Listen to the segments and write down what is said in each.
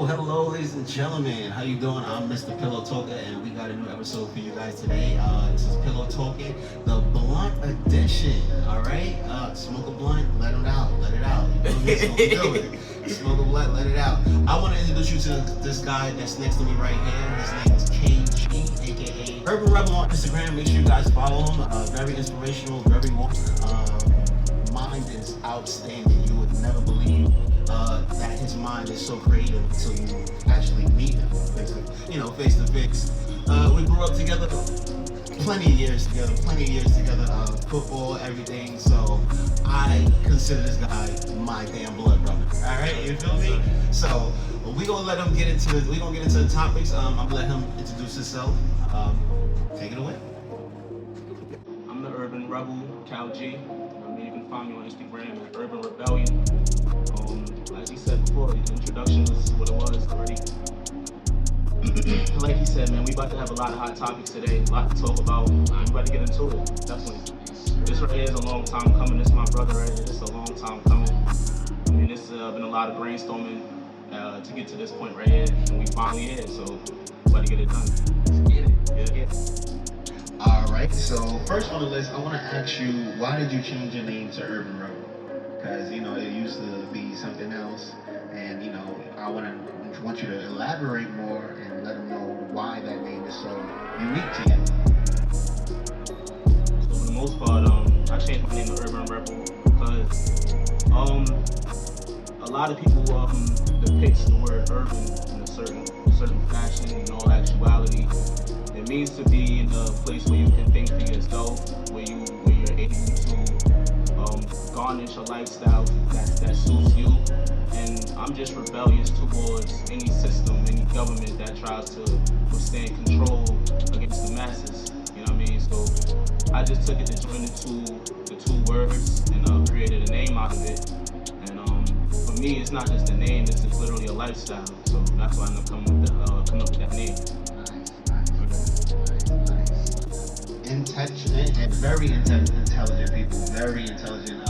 Hello, ladies and gentlemen. How you doing? I'm Mr. Pillow Talker, and we got a new episode for you guys today. This is Pillow Talking, the blunt edition. All right, smoke a blunt, let it out, let it out. You know what I mean? So we do it. Smoke a blunt, let it out. I want to introduce you to this guy that's next to me right here. His name is KG, aka Urban Rebel on Instagram. Make sure you guys follow him. Very inspirational, very warm. Mind is outstanding. You would never believe that his mind is so creative until you actually meet him, face to face. We grew up together, plenty of years together, football, everything. So I consider this guy my damn blood brother. All right, you feel me? So we gonna let him get into it. We gonna get into the topics. I'm gonna let him introduce himself. Take it away. I'm the Urban Rebel, Cal G. You can find me on Instagram at Urban Rebellion. Like he said before, the introduction is what it was already. Like he said, man, we about to have a lot of hot topics today, a lot to talk about. I'm about to get into it, definitely. This right here is a long time coming. This is my brother right here. This is a long time coming. I mean, this has been a lot of brainstorming to get to this point right here, and we finally here, so about to get it done. Get it. Yeah. All right. So first on the list, I want to ask you, why did you change your name to Urban Rebel? Because it used to be something else, and I want you to elaborate more and let them know why that name is so unique to you. So for the most part, I changed my name to Urban Rebel because a lot of people depicts the word urban in a certain fashion. In all actuality, it means to be in a place where you can think for yourself, where you're able to garnish a lifestyle that suits you. And I'm just rebellious towards any system, any government that tries to withstand control against the masses. You know what I mean? So I just took it to join the two words and created a name out of it. And for me, it's not just a name; it's literally a lifestyle. So that's why I'm coming up with that name. Intelligent and very intelligent people. Very intelligent.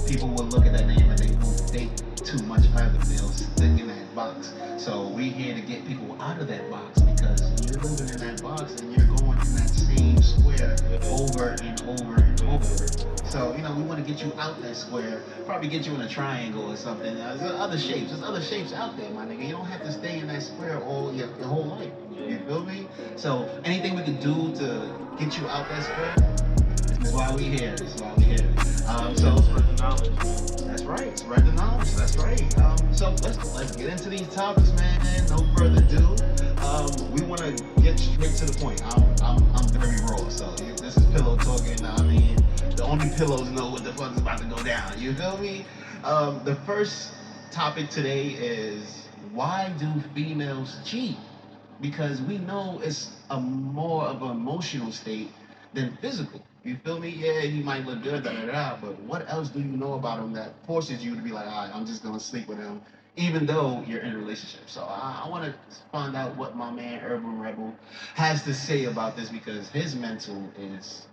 People will look at that name and they won't think too much of it. They'll stick in that box. So we're here to get people out of that box, because you're living in that box and you're going in that same square over and over and over. So we want to get you out that square. Probably get you in a triangle or something. There's other shapes. There's other shapes out there, my nigga. You don't have to stay in that square all your whole life. You feel me? So anything we can do to get you out that square, this is why we here. This is why we here. So Spread the knowledge. that's right. Spread the knowledge. That's right. So let's get into these topics, man. No further ado. We want to get straight to the point. I'm very raw, so this is pillow talking. I mean, the only pillows know what the fuck is about to go down. You feel me? The first topic today is, why do females cheat? Because we know it's a more of an emotional state than physical. You feel me? Yeah, he might look good, but what else do you know about him that forces you to be like, all right, I'm just gonna sleep with him, even though you're in a relationship? So I want to find out what my man Urban Rebel has to say about this, because his mental is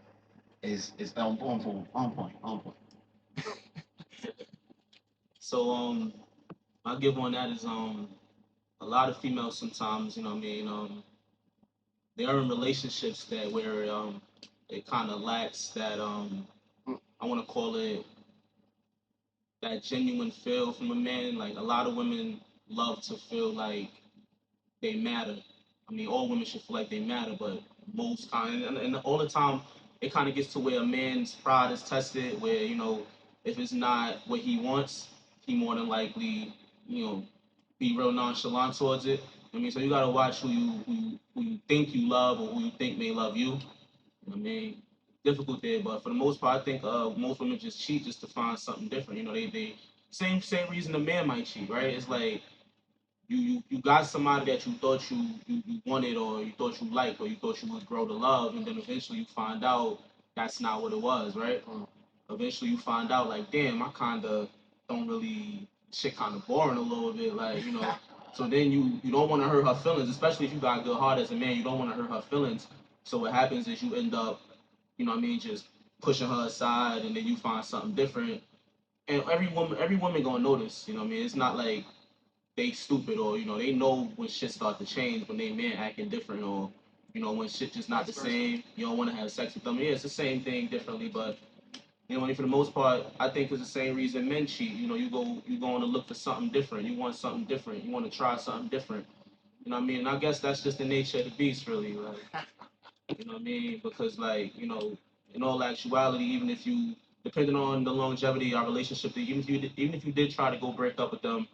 on point. So my give on that is a lot of females sometimes, you know what I mean, they are in relationships that where it kind of lacks that I want to call it that genuine feel from a man. Like, a lot of women love to feel like they matter. I mean, all women should feel like they matter, but most kind and all the time it kind of gets to where a man's pride is tested, where if it's not what he wants, he more than likely you know be real nonchalant towards it. I mean, so you gotta watch who you think you love or who you think may love you. I mean, difficult there, but for the most part, I think most women just cheat just to find something different. They same reason a man might cheat, right? It's like you got somebody that you thought you wanted, or you thought you liked, or you thought you would grow to love, and then eventually you find out that's not what it was, right? Eventually you find out, like, damn, I kind of don't really, shit kind of boring a little bit, like, so then you don't want to hurt her feelings, especially if you got a good heart as a man. You don't want to hurt her feelings. So what happens is you end up, just pushing her aside, and then you find something different. And every woman gonna notice. You know what I mean? It's not like they stupid or they know when shit start to change when they men acting different or when shit just not the same. You don't want to have sex with them. Yeah, it's the same thing differently, but for the most part, I think it's the same reason men cheat. You going to look for something different. You want something different. You want to try something different. You know what I mean? And I guess that's just the nature of the beast, really. Like, you know what I mean? Because like, in all actuality, even if you, depending on the longevity of our relationship, even if you did try to go break up with them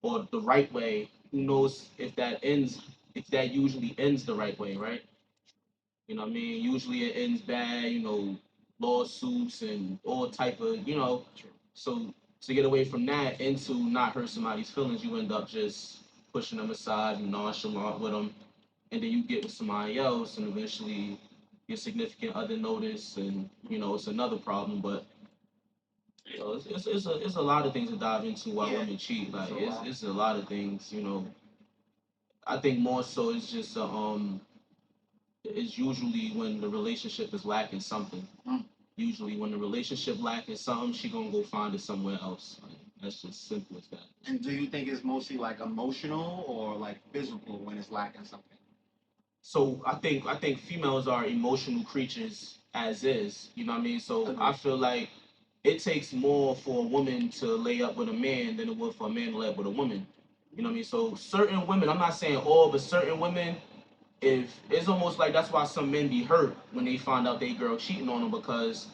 or the right way, who knows if that usually ends the right way, right? You know what I mean? Usually it ends bad, lawsuits and all type of, so to get away from that and to not hurt somebody's feelings, you end up just pushing them aside and nonchalant with them, and then you get with somebody else, and eventually your significant other notice, and it's another problem. But it's a lot of things to dive into why women cheat. Like it's a lot of things. I think more so it's just it's usually when the relationship is lacking something. Usually when the relationship lacking something, she gonna go find it somewhere else. Like, that's just simple as that. And do you think it's mostly like emotional or like physical when it's lacking something? So I think females are emotional creatures as is. You know what I mean? So I feel like it takes more for a woman to lay up with a man than it would for a man to lay up with a woman. You know what I mean? So certain women, I'm not saying all, but certain women, if it's almost like that's why some men be hurt when they find out they girl cheating on them, because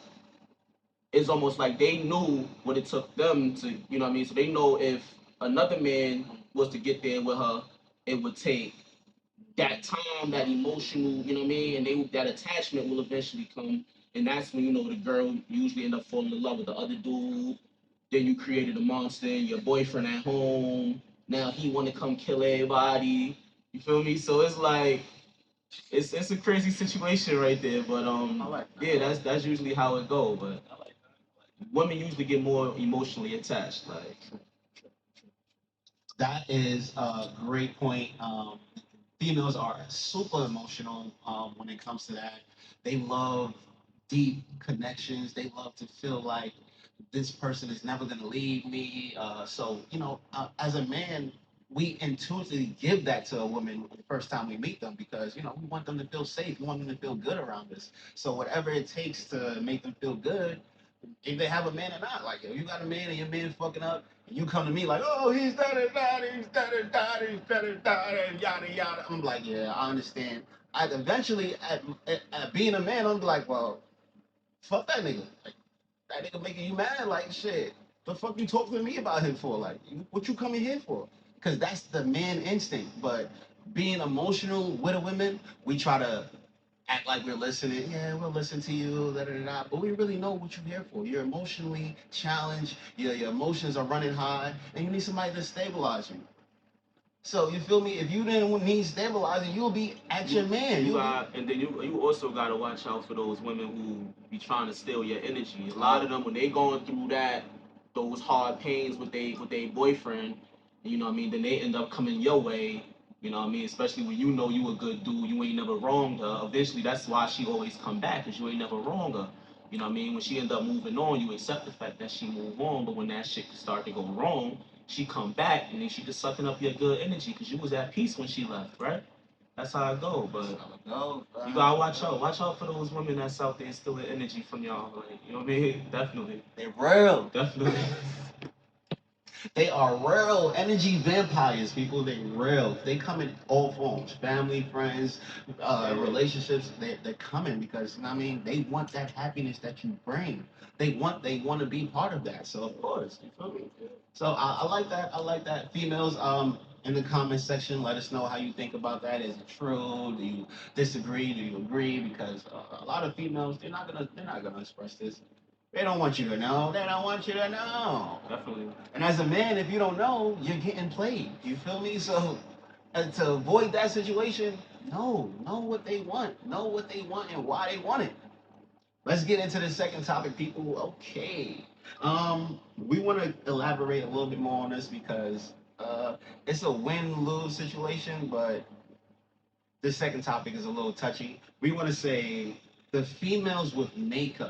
it's almost like they knew what it took them to, you know what I mean? So they know if another man was to get there with her, it would take that time, that emotional, you know what I mean? And that attachment will eventually come. And that's when, the girl usually end up falling in love with the other dude. Then you created a monster, your boyfriend at home. Now he wanna come kill everybody. You feel me? So it's like it's a crazy situation right there. But yeah, that's usually how it go. But women usually get more emotionally attached. Like, That is a great point. Females are super emotional when it comes to that. They love deep connections. They love to feel like this person is never going to leave me. As a man, we intuitively give that to a woman the first time we meet them because, we want them to feel safe. We want them to feel good around us. So whatever it takes to make them feel good, if they have a man or not. Like, if you got a man and your man fucking up, and you come to me like, oh, he's da da da, he's da da da, he's da da da, and yada yada. I'm like, yeah, I understand. I eventually, at being a man, I'm like, well, fuck that nigga. Like, that nigga making you mad. Like, shit, the fuck you talking to me about him for? Like, what you coming here for? Because that's the man instinct. But being emotional with a woman, we try to act like we're listening. Yeah, we'll listen to you, da da da. But we really know what you're here for. You're emotionally challenged. Your emotions are running high, and you need somebody to stabilize you. So you feel me? If you didn't need stabilizing, you'll be at your man. And then you also gotta watch out for those women who be trying to steal your energy. A lot of them, when they going through those hard pains with they boyfriend, you know what I mean, then they end up coming your way. You know what I mean? Especially when you know you a good dude, you ain't never wronged her. Eventually, that's why she always come back, cause you ain't never wronged her. You know what I mean? When she end up moving on, you accept the fact that she moved on. But when that shit start to go wrong, she come back and then she just sucking up your good energy because you was at peace when she left, right? That's how it go. But you gotta watch out. Watch out for those women that's out there stealing energy from y'all. Like, you know what I mean? Definitely. They're real. Definitely. They are real energy vampires, people. They real. They come in all forms, family, friends, relationships. They're coming because, they want that happiness that you bring. They want to be part of that. So of course, you feel me? So I like that. I like that. Females, in the comment section, let us know how you think about that. Is it true? Do you disagree? Do you agree? Because a lot of females, they're not gonna express this. They don't want you to know. They don't want you to know. Definitely. And as a man, if you don't know, you're getting played. You feel me? So to avoid that situation, know what they want. Know what they want and why they want it. Let's get into the second topic, people. Okay. We want to elaborate a little bit more on this because it's a win-lose situation, but this second topic is a little touchy. We want to say the females with makeup